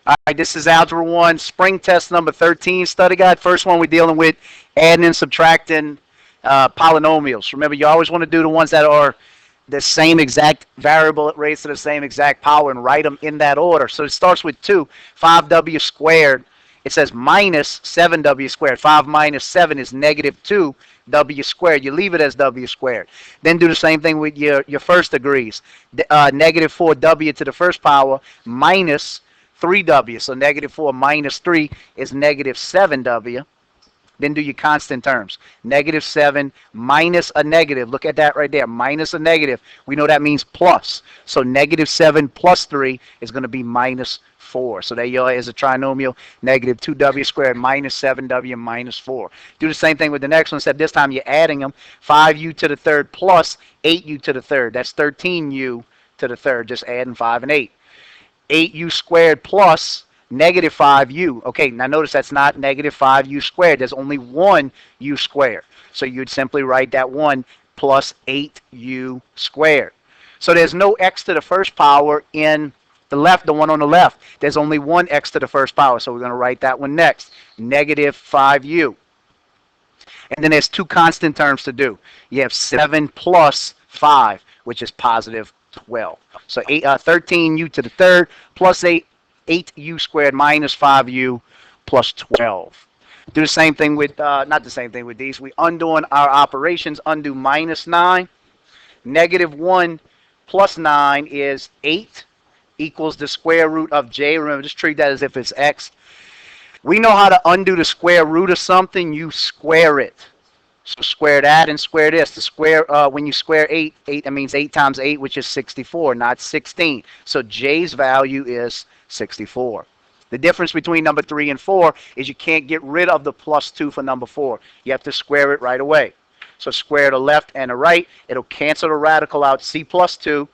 All right, this is Algebra 1, spring test number 13 study guide. First one we're dealing with adding and subtracting polynomials. Remember, you always want to do the ones that are the same exact variable raised to the same exact power and write them in that order. So it starts with 2, 5w squared. It says minus 7w squared. 5 minus 7 is negative 2w squared. You leave it as w squared. Then do the same thing with your first degrees. Negative 4w to the first power minus 3w. So negative 4 minus 3 is negative 7w. Then do your constant terms. Negative 7 minus a negative. Look at that right there. Minus a negative. We know that means plus. So negative 7 plus 3 is going to be minus 4. So there you are, is a trinomial. Negative 2w squared minus 7w minus 4. Do the same thing with the next one, except this time you're adding them. 5u to the third plus 8u to the third. That's 13u to the third. Just adding 5 and 8. 8u squared plus negative 5u. Okay, now notice that's not negative 5u squared. There's only one u squared. So you'd simply write that 1 plus 8u squared. So there's no x to the first power in the one on the left. There's only one x to the first power. So we're going to write that one next. Negative 5u. And then there's two constant terms to do. You have 7 plus 5, which is positive 12. So 13u to the third plus 8u squared minus 5u plus 12. Do the same thing with, not the same thing with these. We undoing our operations. Undo minus 9. Negative 1 plus 9 is 8 equals the square root of j. Remember, just treat that as if it's x. We know how to undo the square root of something. You square it. So square that and square this. The square, when you square 8, that means 8 times 8, which is 64, not 16. So j's value is 64. The difference between number 3 and 4 is you can't get rid of the plus 2 for number 4. You have to square it right away. So square the left and the right. It'll cancel the radical out. C plus 2.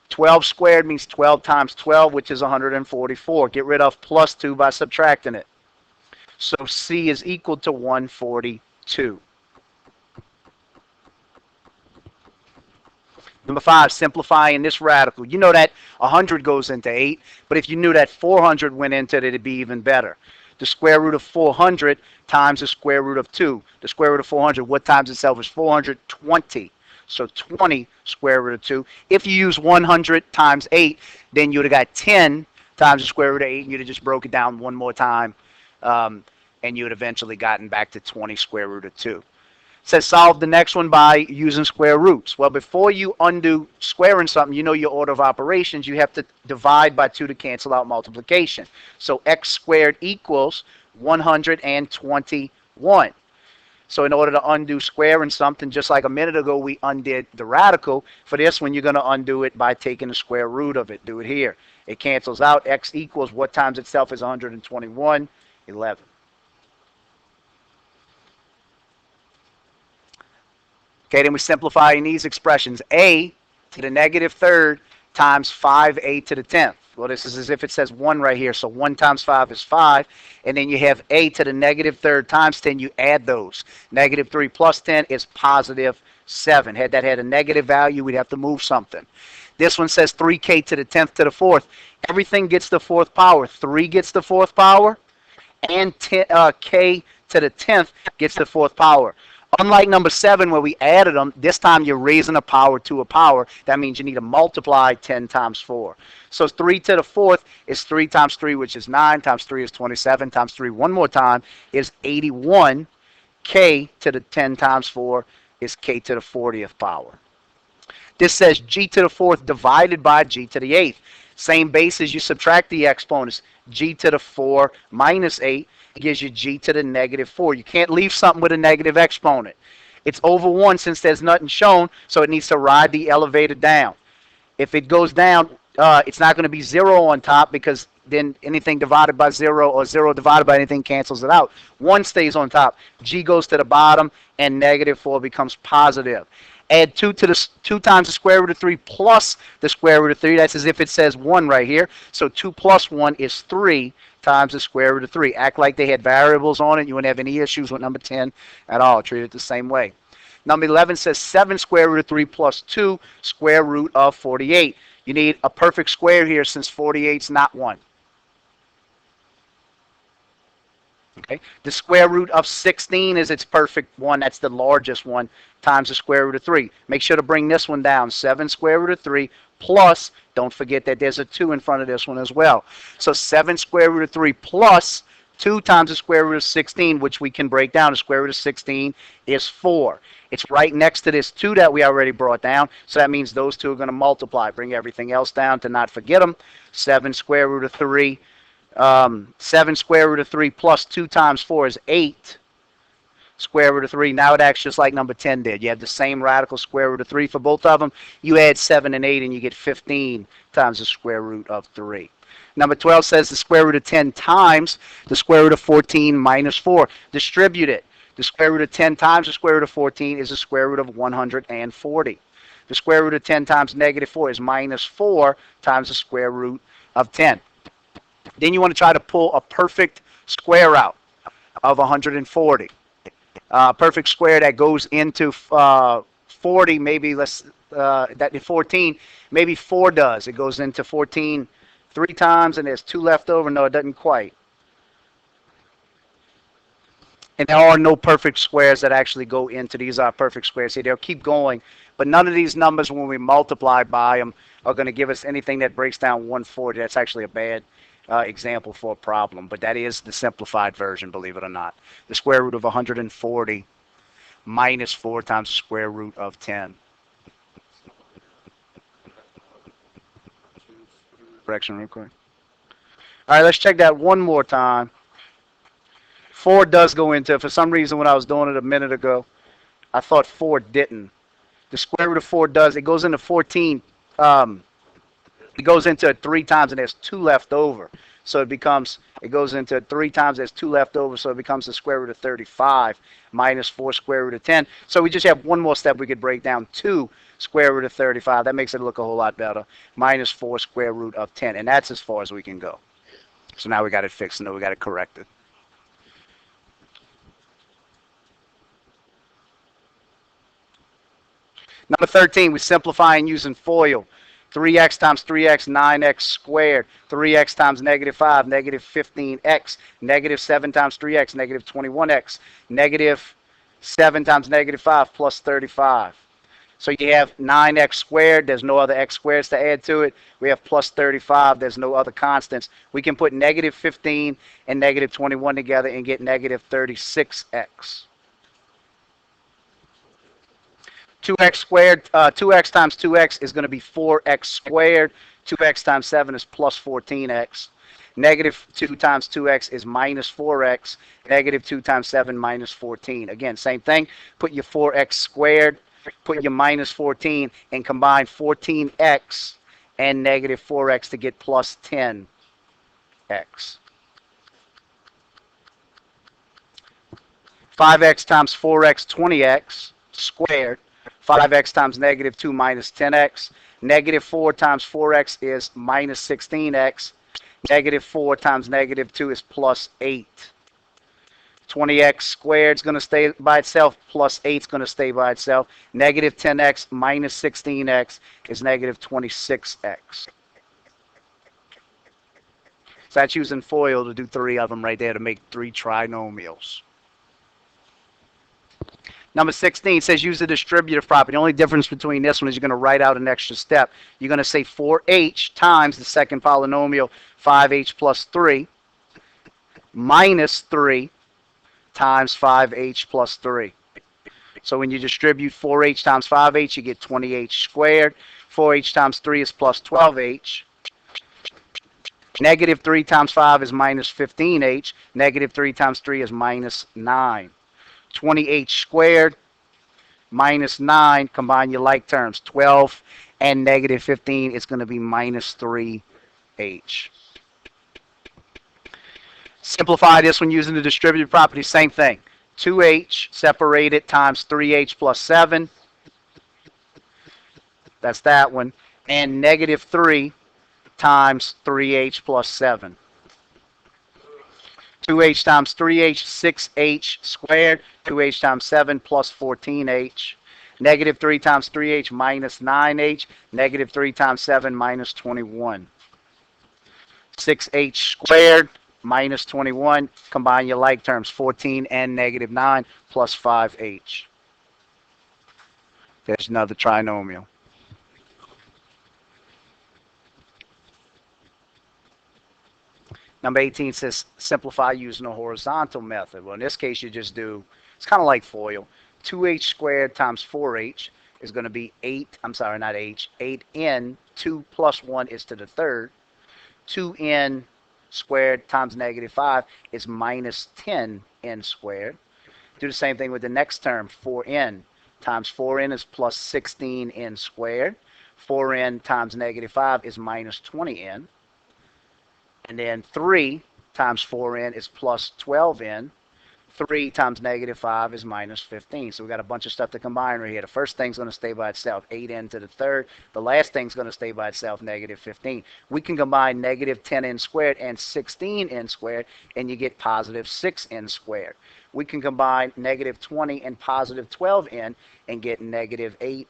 12 squared means 12 times 12, which is 144. Get rid of plus 2 by subtracting it. So C is equal to 142. Number 5, simplifying this radical. You know that 100 goes into 8, but if you knew that 400 went into it, it'd be even better. The square root of 400 times the square root of 2. The square root of 400, what times itself is 420. So 20 square root of 2. If you use 100 times 8, then you would have got 10 times the square root of 8, and you'd have just broke it down one more time, and you would have eventually gotten back to 20 square root of 2. It says solve the next one by using square roots. Well, before you undo squaring something, you know your order of operations. You have to divide by 2 to cancel out multiplication. So x squared equals 121. So in order to undo squaring something, just like a minute ago we undid the radical, for this one you're going to undo it by taking the square root of it. Do it here. It cancels out. X equals what times itself is 121? 11. Okay, then we simplify in these expressions. A to the negative third times 5a to the 10th. Well, this is as if it says 1 right here. So 1 times 5 is 5. And then you have a to the negative third times 10. You add those. Negative 3 plus 10 is positive 7. Had that had a negative value, we'd have to move something. This one says 3k to the 10th to the 4th. Everything gets the 4th power. 3 gets the 4th power. And k to the 10th gets the 4th power. Unlike number 7 where we added them, this time you're raising a power to a power. That means you need to multiply 10 times 4. So 3 to the 4th is 3 times 3, which is 9, times 3 is 27, times 3 one more time is 81. K to the 10 times 4 is k to the 40th power. This says g to the 4th divided by g to the 8th. Same basis, you subtract the exponents. G to the 4 minus 8 gives you g to the negative 4. You can't leave something with a negative exponent. It's over 1 since there's nothing shown, so it needs to ride the elevator down. If it goes down, it's not going to be 0 on top because then anything divided by 0 or 0 divided by anything cancels it out. 1 stays on top. G goes to the bottom, and negative 4 becomes positive. Add 2 times the square root of 3 plus the square root of 3. That's as if it says 1 right here. So 2 plus 1 is 3 times the square root of 3. Act like they had variables on it. You wouldn't have any issues with number 10 at all. Treat it the same way. Number 11 says 7 square root of 3 plus 2 square root of 48. You need a perfect square here since 48 is not 1. Okay. The square root of 16 is its perfect one. That's the largest one times the square root of 3. Make sure to bring this one down. 7 square root of 3 plus, don't forget that there's a 2 in front of this one as well. So 7 square root of 3 plus 2 times the square root of 16, which we can break down. The square root of 16 is 4. It's right next to this 2 that we already brought down. So that means those two are going to multiply. Bring everything else down to not forget them. 7 square root of 3. 7 square root of 3 plus 2 times 4 is 8 square root of 3. Now it acts just like number 10 did. You have the same radical square root of 3 for both of them. You add 7 and 8 and you get 15 times the square root of 3. Number 12 says the square root of 10 times the square root of 14 minus 4. Distribute it. The square root of 10 times the square root of 14 is the square root of 140. The square root of 10 times negative 4 is minus 4 times the square root of 10. Then you want to try to pull a perfect square out of 140. Perfect square that goes into 40, maybe that 14, maybe 4 does. It goes into 14 3 times and there's 2 left over. No, it doesn't quite. And there are no perfect squares that actually go into these are perfect squares. See, they'll keep going, but none of these numbers, when we multiply by them, are going to give us anything that breaks down 140. That's actually a bad example for a problem, but that is the simplified version, believe it or not. The square root of 140 minus 4 times the square root of 10. Correction real quick. All right, let's check that one more time. 4 does go into, for some reason when I was doing it a minute ago, I thought 4 didn't. The square root of 4 does. It goes into 14. It goes into 3 times and there's 2 left over. So it goes into 3 times, there's 2 left over, so it becomes the square root of 35 minus 4 square root of 10. So we just have one more step we could break down. 2 square root of 35. That makes it look a whole lot better. Minus 4 square root of 10. And that's as far as we can go. So now we got it fixed and then we got it corrected. Number 13, we simplify and using FOIL. 3x times 3x, 9x squared. 3x times negative 5, negative 15x. Negative 7 times 3x, negative 21x. Negative 7 times negative 5 plus 35. So you have 9x squared. There's no other x squareds to add to it. We have plus 35. There's no other constants. We can put negative 15 and negative 21 together and get negative 36x. 2x squared, 2x times 2x is going to be 4x squared. 2x times 7 is plus 14x. Negative 2 times 2x is minus 4x. Negative 2 times 7 minus 14. Again, same thing. Put your 4x squared, put your minus 14, and combine 14x and negative 4x to get plus 10x. 5x times 4x, 20x squared. 5x times negative 2 minus 10x. Negative 4 times 4x is minus 16x. Negative 4 times negative 2 is plus 8. 20x squared is going to stay by itself. Plus 8 is going to stay by itself. Negative 10x minus 16x is negative 26x. So that's using FOIL to do 3 of them right there to make 3 trinomials. Number 16 says use the distributive property. The only difference between this one is you're going to write out an extra step. You're going to say 4h times the second polynomial, 5h plus 3, minus 3 times 5h plus 3. So when you distribute 4h times 5h, you get 20h squared. 4h times 3 is plus 12h. Negative 3 times 5 is minus 15h. Negative 3 times 3 is minus 9. 20h squared minus 9, combine your like terms. 12 and negative 15 is going to be minus 3h. Simplify this one using the distributive property, same thing. 2h separated times 3h plus 7. That's that one. And negative 3 times 3h plus 7. 2h times 3h, 6h squared. 2h times 7 plus 14h. Negative 3 times 3h minus 9h. Negative 3 times 7 minus 21. 6h squared minus 21. Combine your like terms, 14n negative 9 plus 5h. There's another trinomial. Number 18 says simplify using a horizontal method. Well, in this case, you just do, it's kind of like FOIL. 2h squared times 4h is going to be 8, I'm sorry, not h, 8n, 2 plus 1 is to the third. 2n squared times negative 5 is minus 10n squared. Do the same thing with the next term, 4n times 4n is plus 16n squared. 4n times negative 5 is minus 20n. And then 3 times 4n is plus 12n. 3 times negative 5 is minus 15. So we got a bunch of stuff to combine right here. The first thing's going to stay by itself, 8n to the third. The last thing's going to stay by itself, negative 15. We can combine negative 10n squared and 16n squared, and you get positive 6n squared. We can combine negative 20 and positive 12n and get negative 8n.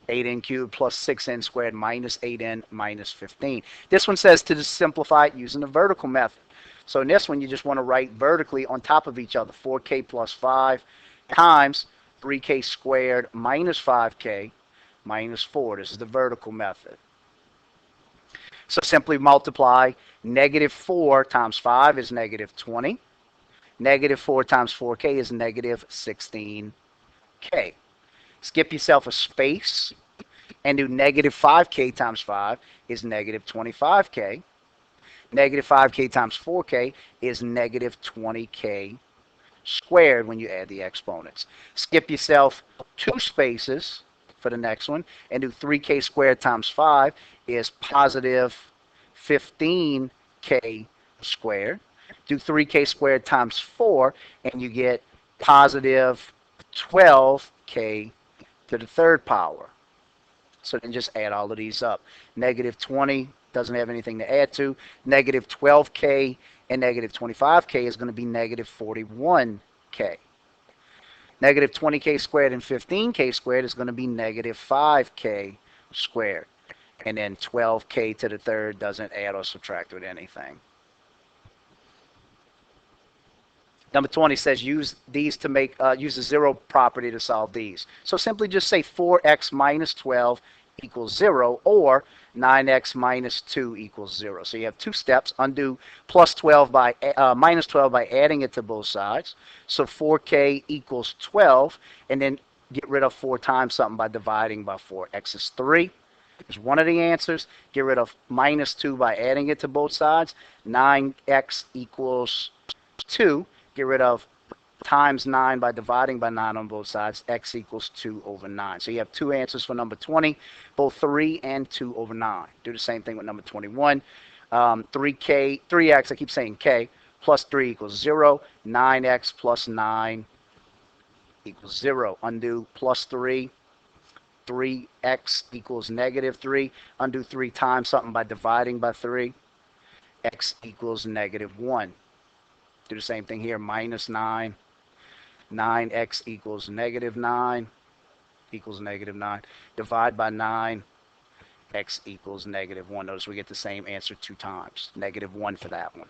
8n cubed plus 6n squared minus 8n minus 15. This one says to just simplify it using the vertical method. So in this one, you just want to write vertically on top of each other. 4k plus 5 times 3k squared minus 5k minus 4. This is the vertical method. So simply multiply negative 4 times 5 is negative 20. Negative 4 times 4k is negative 16k. Skip yourself a space and do negative 5k times 5 is negative 25k. Negative 5k times 4k is negative 20k squared when you add the exponents. Skip yourself 2 spaces for the next one and do 3k squared times 5 is positive 15k squared. Do 3k squared times 4 and you get positive 12k to the third power. So then just add all of these up. Negative 20 doesn't have anything to add to. Negative 12k and negative 25k is going to be negative 41k. Negative 20k squared and 15k squared is going to be negative 5k squared. And then 12k to the third doesn't add or subtract with anything. Number 20 says use these to make, use the zero property to solve these. So simply just say 4x minus 12 equals 0 or 9x minus 2 equals 0. So you have 2 steps. Undo plus 12 by, minus 12 by adding it to both sides. So 4k equals 12 and then get rid of 4 times something by dividing by 4. X is 3. Is one of the answers. Get rid of minus 2 by adding it to both sides. 9x equals 2. Get rid of times 9 by dividing by 9 on both sides. X equals 2 over 9. So you have 2 answers for number 20, both 3 and 2 over 9. Do the same thing with number 21. 3x, I keep saying k, plus 3 equals 0. 9x plus 9 equals 0. Undo plus 3. 3x equals negative 3. Undo 3 times something by dividing by 3. X equals negative 1. Do the same thing here, minus 9. 9x equals negative 9 equals negative 9. Divide by 9, x equals negative 1. Notice we get the same answer 2 times. Negative 1 for that one.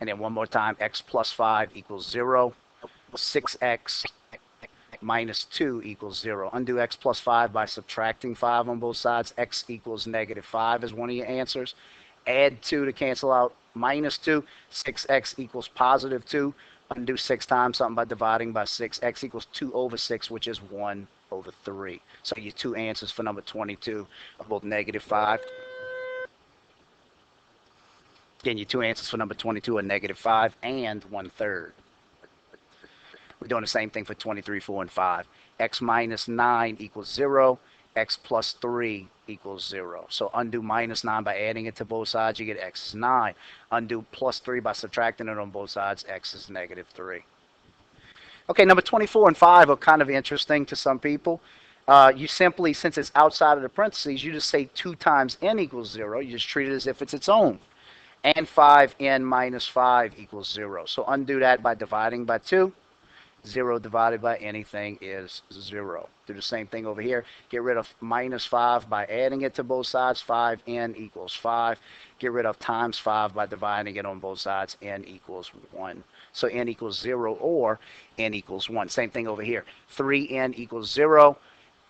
And then one more time, x plus 5 equals 0. 6x minus 2 equals 0. Undo x plus 5 by subtracting 5 on both sides. X equals negative 5 is one of your answers. Add 2 to cancel out minus 2. 6x equals positive 2. Undo 6 times something by dividing by 6. X equals 2 over 6, which is 1 over 3. So your 2 answers for number 22 are both negative 5. Again, your 2 answers for number 22 are negative 5 and 1/3. We're doing the same thing for 23, 4, and 5. X minus 9 equals 0. X plus 3 equals 0. So undo minus 9 by adding it to both sides, you get x is 9. Undo plus 3 by subtracting it on both sides, x is negative 3. Okay, number 24 and 5 are kind of interesting to some people. You simply, since it's outside of the parentheses, you just say 2 times n equals 0. You just treat it as if it's its own. And 5n minus 5 equals 0. So undo that by dividing by 2. 0 divided by anything is 0. Do the same thing over here. Get rid of minus 5 by adding it to both sides. 5n equals 5. Get rid of times 5 by dividing it on both sides. N equals 1. So n equals 0 or n equals 1. Same thing over here. 3n equals 0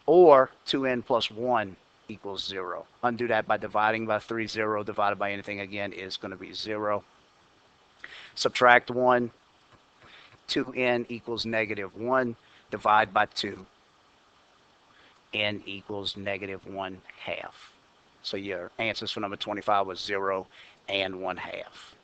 or 2n plus 1 equals 0. Undo that by dividing by 3. 0 divided by anything, again, is going to be 0. Subtract 1. 2n equals negative 1. Divide by 2. N equals negative 1/2. So your answers for number 25 was 0 and 1/2.